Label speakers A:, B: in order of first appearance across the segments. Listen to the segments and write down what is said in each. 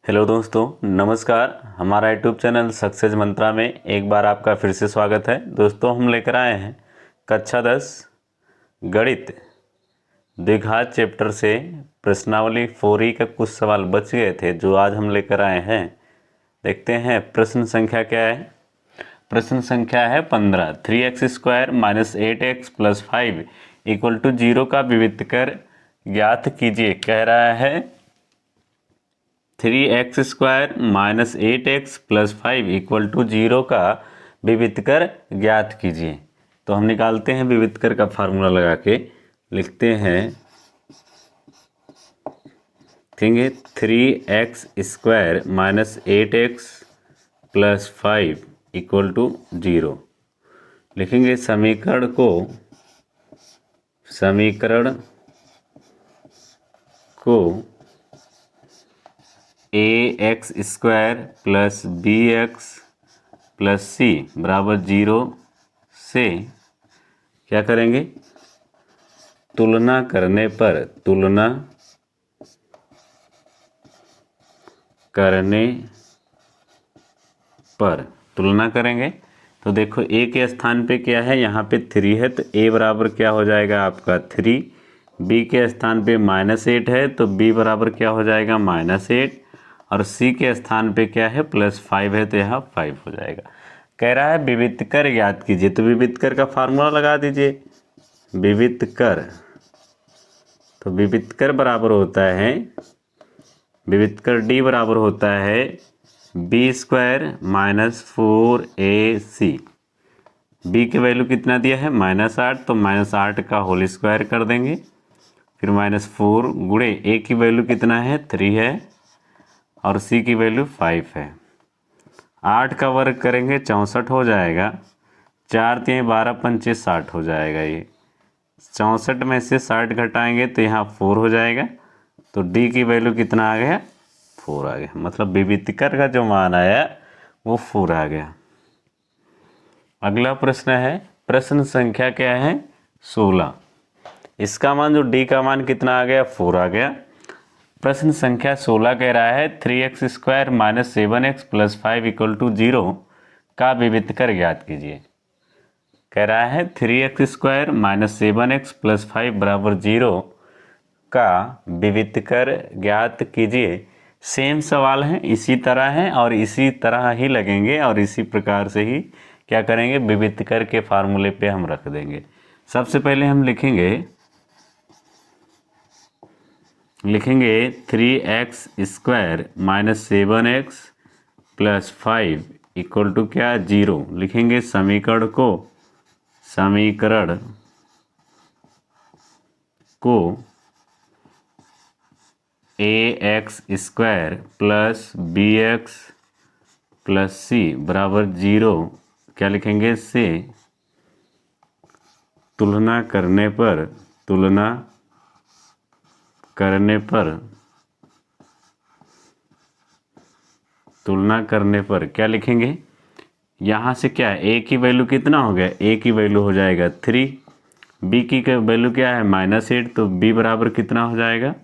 A: Hello दोस्तों, नमस्कार। हमारा यूट्यूब चैनल सक्सेस मंत्रा में एक बार आपका फिर से स्वागत है। दोस्तों, हम लेकर आए हैं कक्षा 10 गणित द्विघात चैप्टर से प्रश्नावली 4E का कुछ सवाल बच गए थे जो आज हम लेकर आए हैं। देखते हैं प्रश्न संख्या क्या है। प्रश्न संख्या है 15। 3x² - 8x + 5 = 0 का विविध कर ज्ञात कीजिए। कह रहा है 3x² - 8x + 5 = 0 का विविध कर ज्ञात कीजिए। तो हम निकालते हैं विविध कर का फार्मूला लगा के। लिखते हैं देखेंगे 3x² - 8x + 5 = 0। लिखेंगे समीकरण को ax² + bx + c = 0 से क्या करेंगे, तुलना करने पर तुलना करेंगे। तो देखो a के स्थान पे क्या है, यहाँ पे 3 है तो a बराबर क्या हो जाएगा आपका 3। b के स्थान पे -8 है तो b बराबर क्या हो जाएगा -8। और c के स्थान पे क्या है +5 है तो यहाँ 5 हो जाएगा। कह रहा है विविध कर ज्ञात कीजिए। तो विविध कर का फार्मूला लगा दीजिए। विविध कर, तो विविध कर बराबर होता है, विविध कर d बराबर होता है b² - 4ac। b की वैल्यू कितना दिया है -8, तो -8 का होल स्क्वायर कर देंगे। फिर -4 गुणे a की वैल्यू कितना है 3 है और c की वैल्यू 5 है। 8 का वर्ग करेंगे 64 हो जाएगा। 4 × 12 = 60 हो जाएगा। ये 64 में से 60 घटाएंगे तो यहाँ 4 हो जाएगा। तो d की वैल्यू कितना आ गया 4 आ गया। मतलब विविध कर का जो मान आया वो 4 आ गया। अगला प्रश्न है, प्रश्न संख्या क्या है 16। इसका मान जो d का मान कितना आ गया 4 आ गया। प्रश्न संख्या 16 कह रहा है 3x² - 7x + 5 = 0 का विविध कर ज्ञात कीजिए। कह रहा है 3x² - 7x + 5 = 0 का विविध कर ज्ञात कीजिए। सेम सवाल है, इसी तरह है और इसी तरह ही लगेंगे और इसी प्रकार से ही क्या करेंगे, विविध कर के फार्मूले पे हम रख देंगे। सबसे पहले हम लिखेंगे 3x² - 7x + 5 = क्या 0। लिखेंगे समीकरण को ax² + bx + c = 0 क्या लिखेंगे से तुलना करने पर क्या लिखेंगे, यहाँ से क्या है a की वैल्यू कितना हो गया, a की वैल्यू हो जाएगा 3, b की वैल्यू क्या है -8 तो b बराबर कितना हो जाएगा,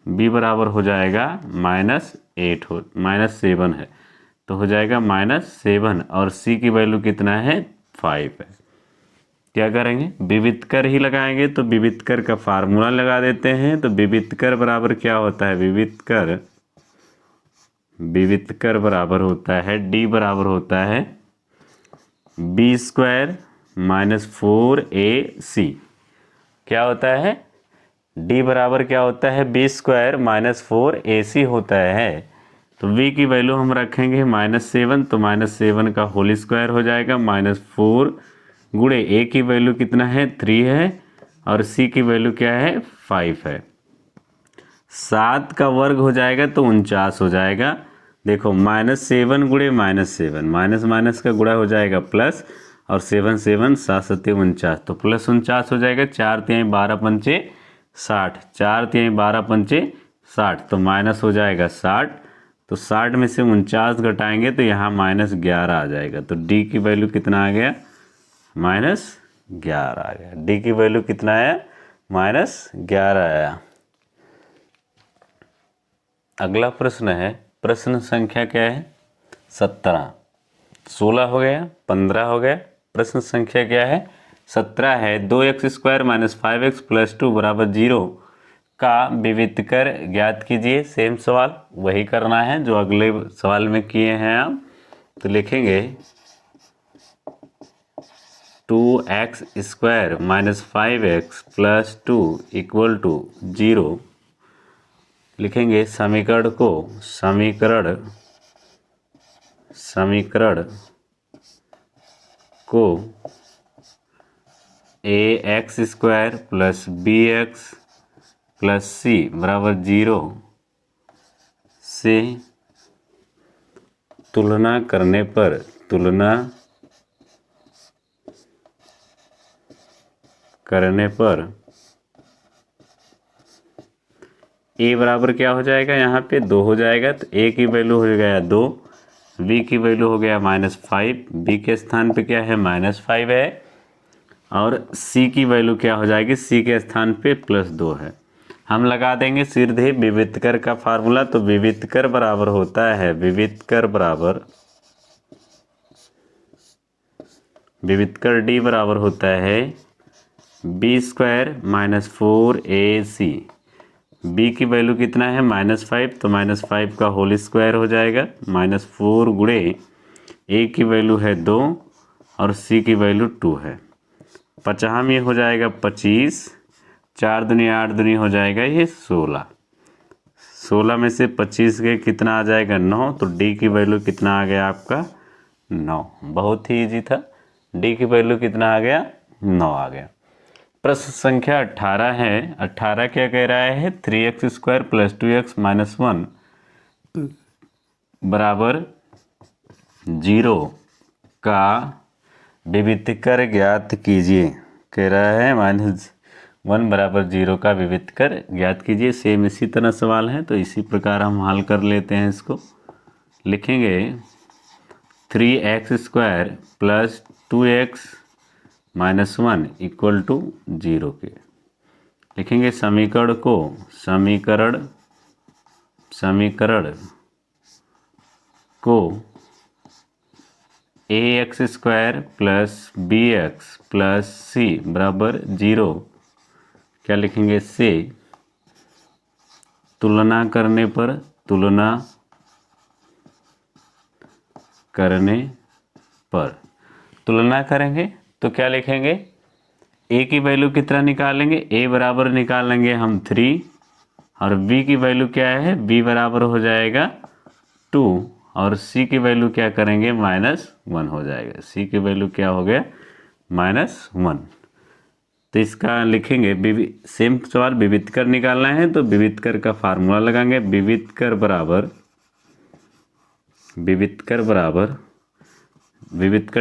A: b बराबर हो जाएगा -7 है तो हो जाएगा -7 और c की वैल्यू कितना है 5 है। क्या करेंगे, विविध कर ही लगाएंगे। तो विविध कर का फार्मूला लगा देते हैं। तो विविध कर बराबर क्या होता है, विविध कर बराबर होता है d बराबर होता है b² - 4ac। क्या होता है, d बराबर क्या होता है b² - 4ac होता है। तो v की वैल्यू हम रखेंगे -7 तो -7 का होल स्क्वायर हो जाएगा। -4 गुणे a की वैल्यू कितना है 3 है और c की वैल्यू क्या है 5 है। 7 का वर्ग हो जाएगा तो 49 हो जाएगा। देखो -7 गुणे -7, माइनस का गुणा हो जाएगा प्लस और 7 7 7 7 49 तो +49 हो जाएगा। 4 × 12 = 60, 4 × 12 = 60 तो माइनस हो जाएगा 60। तो 60 में से 49 घटाएंगे तो यहाँ -11 आ जाएगा। तो d की वैल्यू कितना आ गया -11 आ गया। d की वैल्यू कितना आया -11 आया। अगला प्रश्न है, प्रश्न संख्या क्या है? 17। 16 हो गया, 15 हो गया, प्रश्न संख्या क्या है? 17 है। 2x² - 5x + 2 = 0 का विविधकर ज्ञात कीजिए। सेम सवाल वही करना है जो अगले सवाल में किए हैं आप। तो लिखेंगे 2x² - 5x + 2 = 0। लिखेंगे समीकरण को ax² + bx + c = 0 से तुलना करने पर a बराबर क्या हो जाएगा? यहाँ पे 2 हो जाएगा, तो a की वैल्यू हो गया 2, b की वैल्यू हो गया -5, b के स्थान पे क्या है? -5 है, और c की वैल्यू क्या हो जाएगी? c के स्थान पे +2 है। हम लगा देंगे सीधे विविधकर का फार्मूला। तो विविधकर बराबर होता है, विविधकर d बराबर होता है b² - 4ac। b की वैल्यू कितना है? -5, तो -5 का होल स्क्वायर हो जाएगा, -4 गुणे a की वैल्यू है 2 और c की वैल्यू 2 है। 50 में हो जाएगा 25, 4 दूनी 8 दूनी हो जाएगा ये 16। 16 में से 25 के कितना आ जाएगा? 9। तो d की वैल्यू कितना आ गया आपका? 9। बहुत ही इजी था। d की वैल्यू कितना आ गया? 9 आ गया। प्रश्न संख्या 18 है। 18 क्या कह रहा है? 3x² + 2x - 1 बराबर 0 का विविधकर ज्ञात कीजिए। कह रहा है -1 बराबर 0 का विविधकर ज्ञात कीजिए। सेम इसी तरह सवाल है, तो इसी प्रकार हम हल कर लेते हैं इसको। लिखेंगे 3x² + 2x - 1 = 0 के। लिखेंगे समीकरण को ax² + bx + c = 0 क्या लिखेंगे? से तुलना करने पर तुलना करेंगे तो क्या लिखेंगे? a की वैल्यू कितना निकालेंगे? a बराबर निकालेंगे हम 3, और b की वैल्यू क्या है? b बराबर हो जाएगा 2, और c की वैल्यू क्या करेंगे? -1 हो जाएगा। c की वैल्यू क्या हो गया? -1। तो इसका लिखेंगे सेम सवाल विविधकर निकालना है, तो विविधकर का फार्मूला लगाएंगे। विविधकर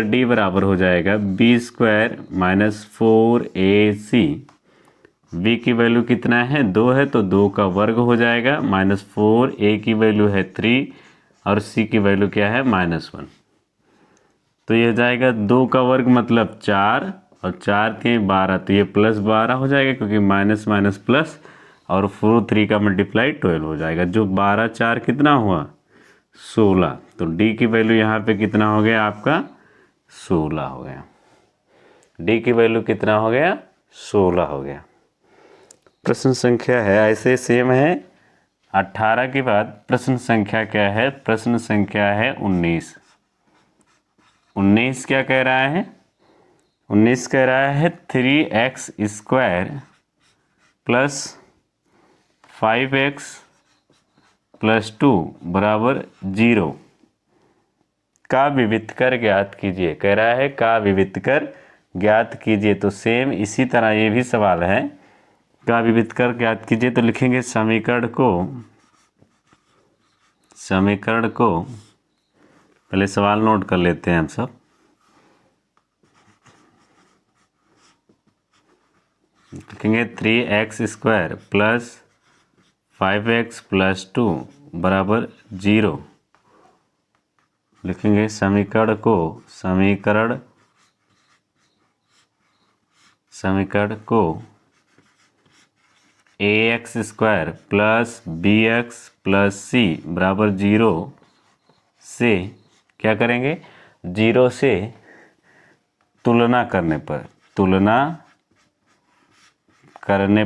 A: d बराबर हो जाएगा b² - 4ac। b की वैल्यू कितना है? 2 है, तो 2 का वर्ग हो जाएगा, -4, a की वैल्यू है 3 और c की वैल्यू क्या है? -1। तो ये हो जाएगा 2 का वर्ग मतलब 4, और 4 के 12, तो ये +12 हो जाएगा, क्योंकि माइनस माइनस प्लस, और 4 3 का मल्टीप्लाई 12 हो जाएगा। जो 12 4 कितना हुआ? 16। तो d की वैल्यू यहाँ पे कितना हो गया आपका? 16 हो गया। d की वैल्यू कितना हो गया? 16 हो गया। प्रश्न संख्या है ऐसे सेम है। 18 के बाद प्रश्न संख्या क्या है? प्रश्न संख्या है 19। 19 क्या कह रहा है? 19 कह रहा है 3x² + 5x + 2 = 0 का विविधकर ज्ञात कीजिए। कह रहा है का विविधकर ज्ञात कीजिए। तो सेम इसी तरह ये भी सवाल है, का विविधकर ज्ञात कीजिए। तो लिखेंगे समीकरण को पहले सवाल नोट कर लेते हैं हम सब। लिखेंगे 3x² + 5x + 2 = 0। लिखेंगे समीकरण को a x square plus b x plus c बराबर 0 से क्या करेंगे, 0 से तुलना करने पर तुलना करने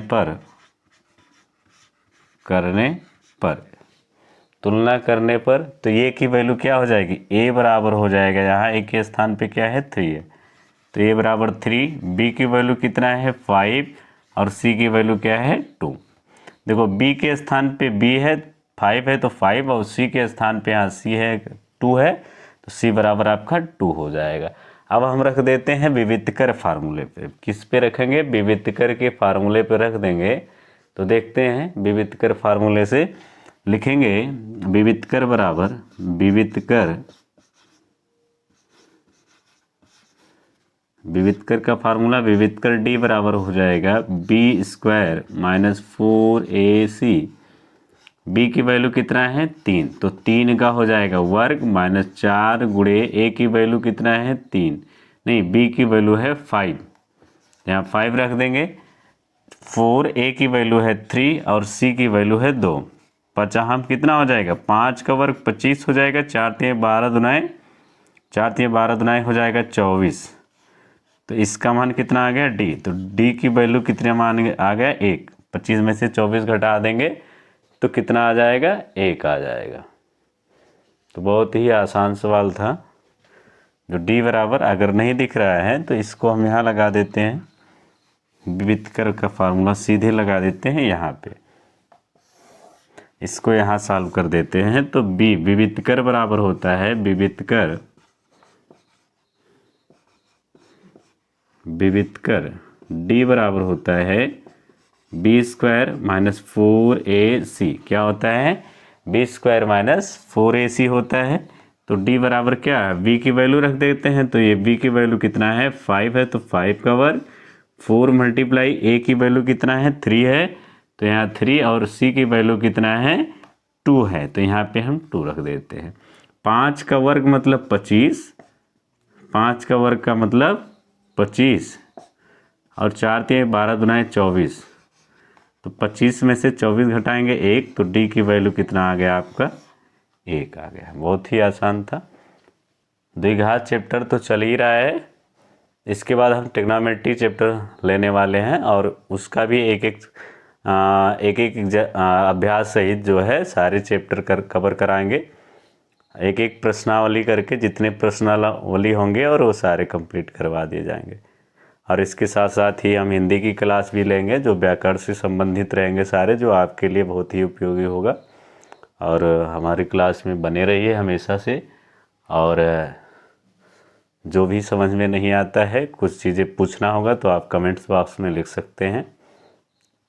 A: पर तो ये की वैल्यू क्या हो जाएगी, a बराबर हो जाएगा, यहाँ a के स्थान पे क्या है 3 है, तो a बराबर 3, b की वैल्यू कितना है 5 और c की वैल्यू क्या है 2। देखो b के स्थान पे b है 5 है तो 5 और c के स्थान पे यहाँ c है 2 है, तो c बराबर आपका 2 हो जाएगा। अब हम रख देते हैं विविधकर फार्मूले पे। किस पे रखेंगे, विविधकर के फार्मूले पे रख देंगे। तो देखते हैं विविधकर फार्मूले से लिखेंगे, विविधकर बराबर विविधकर का फार्मूला विविधकर डी बराबर हो जाएगा B square minus 4ac। B की वैल्यू कितना है 3, तो 3 का हो जाएगा वर्ग माइनस 4 गुणे ए की वैल्यू कितना है 3, नहीं बी की वैल्यू है 5, यहाँ 5 रख देंगे। 4 ए की वैल्यू है 3 और सी की वैल्यू है 2। 50 कितना हो जाएगा, 5 का वर्ग 25 हो जाएगा, 4 3 12 दुनाए हो जाएगा 24। तो इसका मान कितना आ गया डी, तो डी की वैल्यू कितने मान आ गया 1। 25 में से 24 घटा देंगे तो कितना आ जाएगा 1 आ जाएगा। तो बहुत ही आसान सवाल था। जो डी बराबर अगर नहीं दिख रहा है तो इसको हम यहाँ लगा देते हैं, विविधकर का फार्मूला सीधे लगा देते हैं यहाँ पे, इसको यहाँ सॉल्व कर देते हैं। तो बी विविधकर बराबर होता है विविधकर डी बराबर होता है बी स्क्वायर माइनस 4ac। क्या होता है, बी स्क्वायर माइनस 4ac होता है। तो डी बराबर क्या है, बी की वैल्यू रख देते हैं, तो ये बी की वैल्यू कितना है 5 है, तो 5 का वर्ग 4 मल्टीप्लाई ए की वैल्यू कितना है 3 है, तो यहाँ 3 और सी की वैल्यू कितना है 2 है, तो यहाँ पे हम 2 रख देते हैं। 5 का वर्ग मतलब 25, 5 का वर्ग का मतलब 25 और 4 3 12 दुनाए 24, तो 25 में से 24 घटाएंगे 1, तो डी की वैल्यू कितना आ गया आपका 1 आ गया। बहुत ही आसान था। द्विघात चैप्टर तो चल ही रहा है, इसके बाद हम ट्रिग्नोमेट्री चैप्टर लेने वाले हैं और उसका भी एक एक अभ्यास सहित जो है सारे चैप्टर कवर कराएंगे। एक एक प्रश्नावली करके जितने प्रश्नावली होंगे और वो सारे कंप्लीट करवा दिए जाएंगे। और इसके साथ साथ ही हम हिंदी की क्लास भी लेंगे जो व्याकरण से संबंधित रहेंगे सारे, जो आपके लिए बहुत ही उपयोगी होगा। और हमारी क्लास में बने रहिए हमेशा से। और जो भी समझ में नहीं आता है, कुछ चीज़ें पूछना होगा तो आप कमेंट्स बॉक्स में लिख सकते हैं।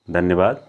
A: धन्यवाद।